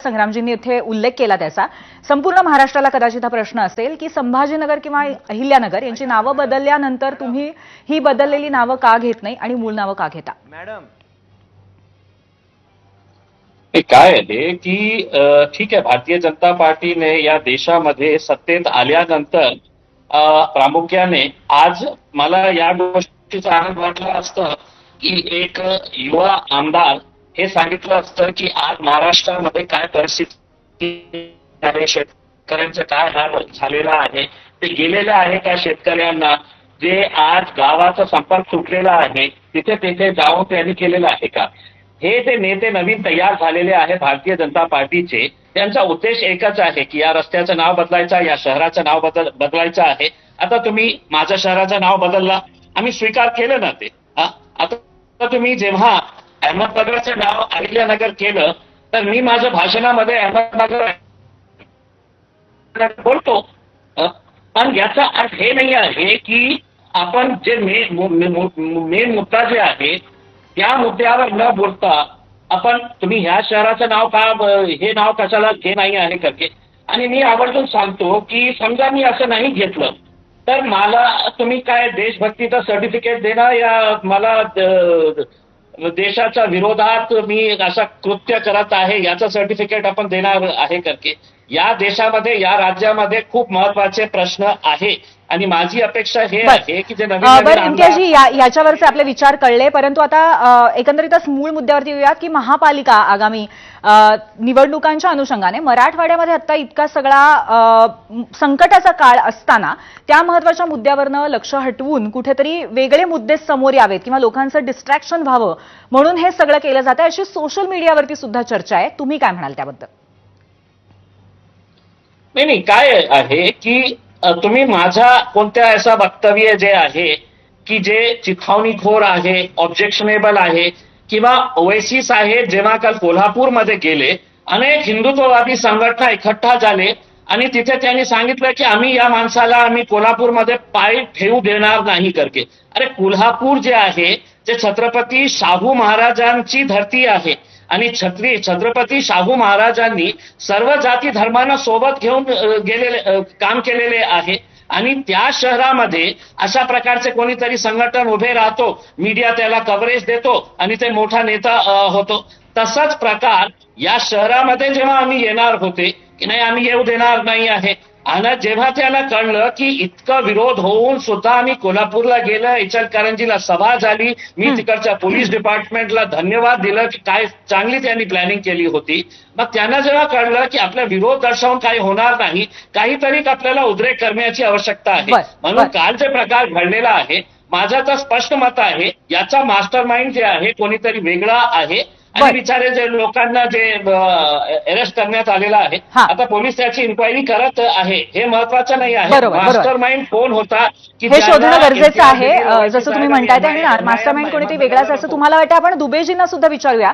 संग्रामजींनी इथे उल्लेख केला त्याचा संपूर्ण महाराष्ट्राला कदाचित हा प्रश्न असेल की संभाजीनगर किंवा अहिल्यानगर यांची नावं बदलल्यानंतर तुम्ही ही बदललेली नावं का घेत नाही आणि मूळ नावं का घेता? मॅडम हे काय आहे की ठीक आहे, भारतीय जनता पार्टीने या देशामध्ये सत्तेत आल्यानंतर प्रामुख्याने आज मला या गोष्टीचा आनंद वाटला असतं की एक युवा आमदार हे सांगितलं असतं की आज महाराष्ट्रामध्ये काय परिस्थिती आहे, शेतकऱ्यांचं काय हाल झालेला आहे, ते गेलेलं आहे का शेतकऱ्यांना, जे आज गावाचा संपर्क तुटलेला आहे तिथे तिथे जाऊन त्यांनी केलेलं आहे का? हे जे नेते नवीन तयार झालेले आहे भारतीय जनता पार्टीचे, त्यांचा उद्देश एकच आहे की या रस्त्याचं नाव बदलायचं, या शहराचं नाव बदलायचं आहे. आता तुम्ही माझ्या शहराचं नाव बदलला, आम्ही स्वीकार केलं ना ते. आता तुम्ही जेव्हा अहमदनगरचं नाव अहिल्यानगर केलं तर मी माझ्या भाषणामध्ये अहमदनगर बोलतो, पण याचा अर्थ हे नाही आहे की आपण जे मेन मुद्दा जे आहे त्या मुद्द्यावर न बोलता आपण तुम्ही ह्या शहराचं नाव का, हे नाव कशाला हे नाही आहे करके. आणि मी आवर्जून सांगतो की समजा मी असं नाही घेतलं तर मला तुम्ही काय देशभक्तीचं सर्टिफिकेट देणार या मला देशाच्या विरोधात मी असं कृत्य करत आहे याचं सर्टिफिकेट आपण देणार आहे करके. या देशामध्ये या राज्यामध्ये खूप महत्वाचे प्रश्न आहे आणि माझी अपेक्षा हे आहे की जे बरं इम्तियाजी, याच्यावरचे आपले विचार कळले, परंतु आता एकंदरीतच मूळ मुद्द्यावरती येऊयात की महापालिका आगामी निवडणुकांच्या अनुषंगाने मराठवाड्यामध्ये आता इतका सगळा संकटाचा काळ असताना त्या महत्वाच्या मुद्द्यावरनं लक्ष हटवून कुठेतरी वेगळे मुद्दे समोर यावेत किंवा लोकांचं डिस्ट्रॅक्शन व्हावं म्हणून हे सगळं केलं जातं अशी सोशल मीडियावरती सुद्धा चर्चा आहे. तुम्ही काय म्हणाल त्याबद्दल? नाही, काय आहे की तुम्ही माझा कोणत्या असं वक्तव्य जे आहे की जे चिथावणीखोर आहे, ऑब्जेक्शनेबल आहे किंवा ओएसिस आहे, जेव्हा काल कोल्हापूरमध्ये गेले अनेक हिंदुत्ववादी संघटना इकट्ठा झाले आणि तिथे त्यांनी सांगितलं की आम्ही या माणसाला आम्ही कोल्हापूरमध्ये पाय ठेवू देणार नाही करके. अरे कोल्हापूर जे आहे ते छत्रपती शाहू महाराजांची धरती आहे आणि छत्रपती शाहू महाराजांनी सर्व जाती धर्मांना सोबत घेऊन काम केलेले आहे आणि त्या शहरामध्ये अशा प्रकारचे कोणीतरी संघटन उभे राहतो, मीडिया त्याला कव्हरेज देतो आणि ते मोठा नेता होतो. तसाच प्रकार या शहरामध्ये जेव्हा आम्ही येणार होते की नाही आम्ही येऊ देणार नाही आहे, आणि जेव्हा त्याला कळलं की इतका विरोध होऊन सुद्धा आम्ही कोल्हापूरला गेलं, इचलकरंजीला सभा झाली, मी तिकडच्या पोलीस डिपार्टमेंटला धन्यवाद दिलं की काय चांगली त्यांनी प्लॅनिंग केली होती. मग त्यांना जेव्हा कळलं की आपला विरोध दर्शवून काही होणार नाही, काहीतरी आपल्याला उद्रेक करण्याची आवश्यकता आहे. म्हणून काल जे प्रकार घडलेला आहे माझं तर स्पष्ट मत आहे याचा मास्टर माइंड जे आहे कोणीतरी वेगळा आहे आणि बिचारे जे लोकांना जे अरेस्ट करण्यात आलेला आहे आता पोलीस त्याची इन्क्वायरी करत आहे, हे महत्वाचं नाही आहे. मास्टर माइंड कोण होता की हे शोधणं गरजेचं आहे, जसं तुम्ही म्हणताय. आणि मास्टर माइंड कोणीतरी वेगळाच असं तुम्हाला वाटतं? आपण दुबेजींना सुद्धा विचारूया.